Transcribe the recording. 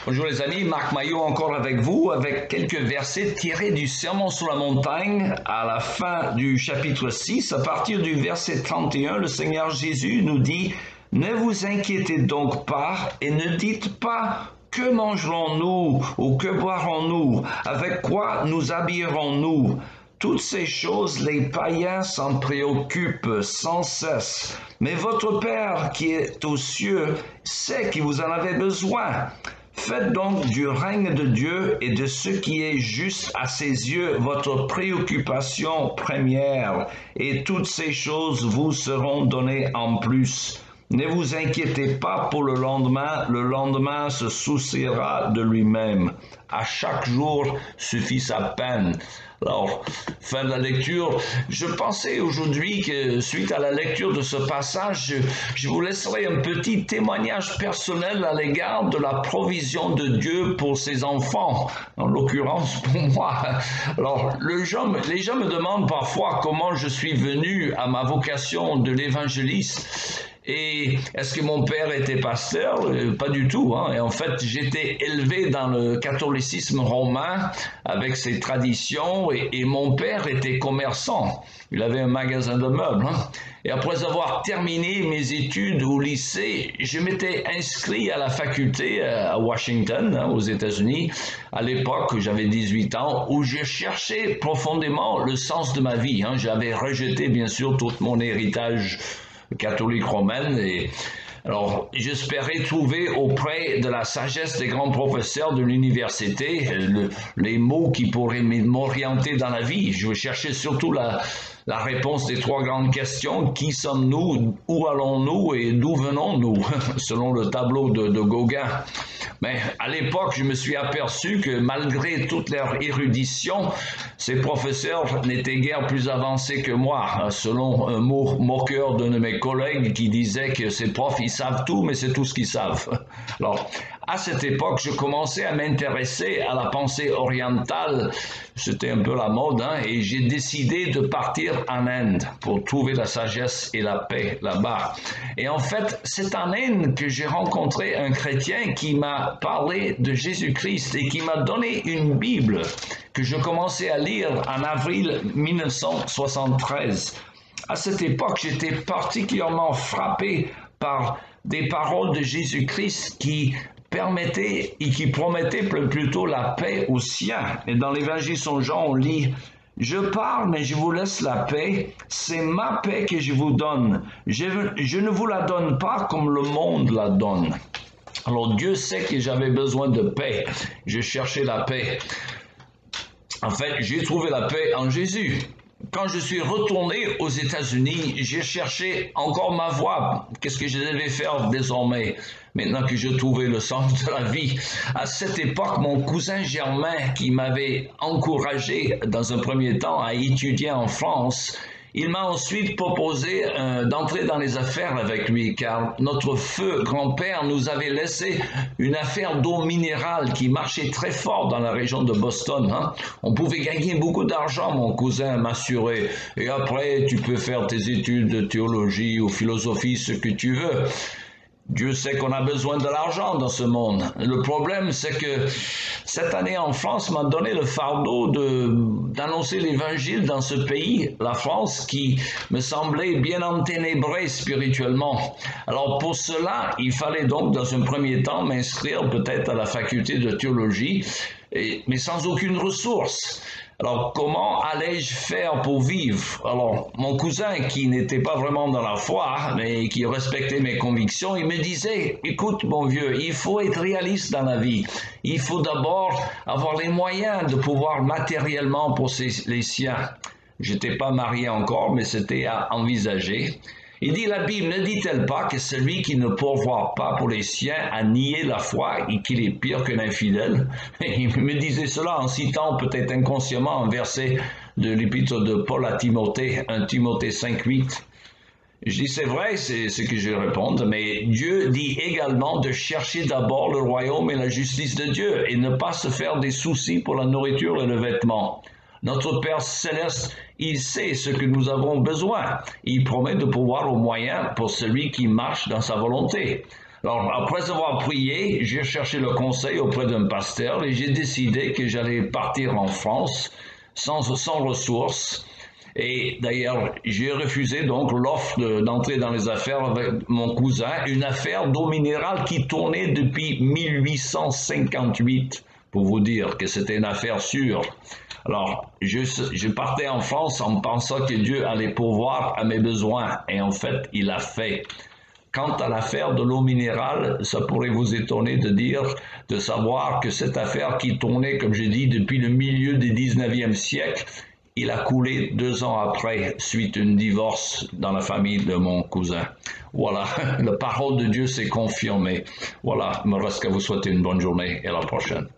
Bonjour les amis, Marc Maillot encore avec vous, avec quelques versets tirés du Sermon sur la montagne à la fin du chapitre 6. À partir du verset 31, le Seigneur Jésus nous dit « Ne vous inquiétez donc pas et ne dites pas « Que mangerons-nous ou que boirons-nous? Avec quoi nous habillerons-nous » Toutes ces choses, les païens s'en préoccupent sans cesse. Mais votre Père qui est aux cieux sait que vous en avez besoin. Faites donc du règne de Dieu et de ce qui est juste à ses yeux votre préoccupation première, et toutes ces choses vous seront données en plus. Ne vous inquiétez pas pour le lendemain se souciera de lui-même. À chaque jour suffit sa peine. Alors, fin de la lecture. Je pensais aujourd'hui que suite à la lecture de ce passage, je vous laisserai un petit témoignage personnel à l'égard de la provision de Dieu pour ses enfants, en l'occurrence pour moi. Alors, les gens me demandent parfois comment je suis venu à ma vocation de l'évangéliste. Et est-ce que mon père était pasteur? Pas du tout. Et en fait, j'étais élevé dans le catholicisme romain avec ses traditions et mon père était commerçant. Il avait un magasin de meubles. Et après avoir terminé mes études au lycée, je m'étais inscrit à la faculté à Washington, aux États-Unis, à l'époque, j'avais 18 ans, où je cherchais profondément le sens de ma vie. J'avais rejeté, bien sûr, tout mon héritage catholique romaine et alors j'espérais trouver auprès de la sagesse des grands professeurs de l'université les mots qui pourraient m'orienter dans la vie. Je cherchais surtout la réponse des trois grandes questions: qui sommes-nous, où allons-nous et d'où venons-nous, selon le tableau de Gauguin. Mais à l'époque, je me suis aperçu que malgré toute leur érudition, ces professeurs n'étaient guère plus avancés que moi, selon un mot moqueur d'un de mes collègues qui disait que ces profs, ils savent tout, mais c'est tout ce qu'ils savent. Alors, à cette époque, je commençais à m'intéresser à la pensée orientale. C'était un peu la mode, et j'ai décidé de partir en Inde pour trouver la sagesse et la paix là-bas. Et en fait, c'est en Inde que j'ai rencontré un chrétien qui m'a parlé de Jésus-Christ et qui m'a donné une Bible que je commençais à lire en avril 1973. À cette époque, j'étais particulièrement frappé par des paroles de Jésus-Christ qui permettait et qui promettait plutôt la paix aux siens. Et dans l'évangile Saint Jean, on lit « Je parle, mais je vous laisse la paix. C'est ma paix que je vous donne. Je ne vous la donne pas comme le monde la donne. » Alors Dieu sait que j'avais besoin de paix. Je cherchais la paix. En fait, j'ai trouvé la paix en Jésus. Quand je suis retourné aux États-Unis, j'ai cherché encore ma voie. Qu'est-ce que je devais faire désormais, maintenant que je trouvais le sens de la vie? À cette époque, mon cousin Germain, qui m'avait encouragé dans un premier temps à étudier en France, il m'a ensuite proposé d'entrer dans les affaires avec lui, car notre feu grand-père nous avait laissé une affaire d'eau minérale qui marchait très fort dans la région de Boston. On pouvait gagner beaucoup d'argent, mon cousin m'assurait. Et après, tu peux faire tes études de théologie ou philosophie, ce que tu veux. Dieu sait qu'on a besoin de l'argent dans ce monde. Le problème, c'est que cette année en France m'a donné le fardeau d'annoncer l'évangile dans ce pays, la France, qui me semblait bien enténébré spirituellement. Alors pour cela, il fallait donc dans un premier temps m'inscrire peut-être à la faculté de théologie, mais sans aucune ressource. Alors, comment allais-je faire pour vivre? Alors, mon cousin, qui n'était pas vraiment dans la foi, mais qui respectait mes convictions, il me disait, écoute, mon vieux, il faut être réaliste dans la vie. Il faut d'abord avoir les moyens de pouvoir matériellement pour les siens. J'étais pas marié encore, mais c'était à envisager. Il dit, la Bible ne dit-elle pas que celui qui ne pourvoit pas pour les siens a nié la foi et qu'il est pire qu'un infidèle? Il me disait cela en citant peut-être inconsciemment un verset de l'épître de Paul à Timothée, 1 Timothée 5,8. Je dis, c'est vrai, c'est ce que je réponds, mais Dieu dit également de chercher d'abord le royaume et la justice de Dieu et ne pas se faire des soucis pour la nourriture et le vêtement. Notre Père Céleste, il sait ce que nous avons besoin. Il promet de pouvoir aux moyens pour celui qui marche dans sa volonté. Alors, après avoir prié, j'ai cherché le conseil auprès d'un pasteur et j'ai décidé que j'allais partir en France sans ressources. Et d'ailleurs, j'ai refusé donc l'offre d'entrer dans les affaires avec mon cousin, une affaire d'eau minérale qui tournait depuis 1858, pour vous dire que c'était une affaire sûre. Alors, je partais en France en pensant que Dieu allait pourvoir à mes besoins, et en fait, il l'a fait. Quant à l'affaire de l'eau minérale, ça pourrait vous étonner de savoir que cette affaire qui tournait, comme je dis, depuis le milieu du 19e siècle, il a coulé 2 ans après, suite à un divorce dans la famille de mon cousin. Voilà, la parole de Dieu s'est confirmée. Voilà, il me reste qu'à vous souhaiter une bonne journée et à la prochaine.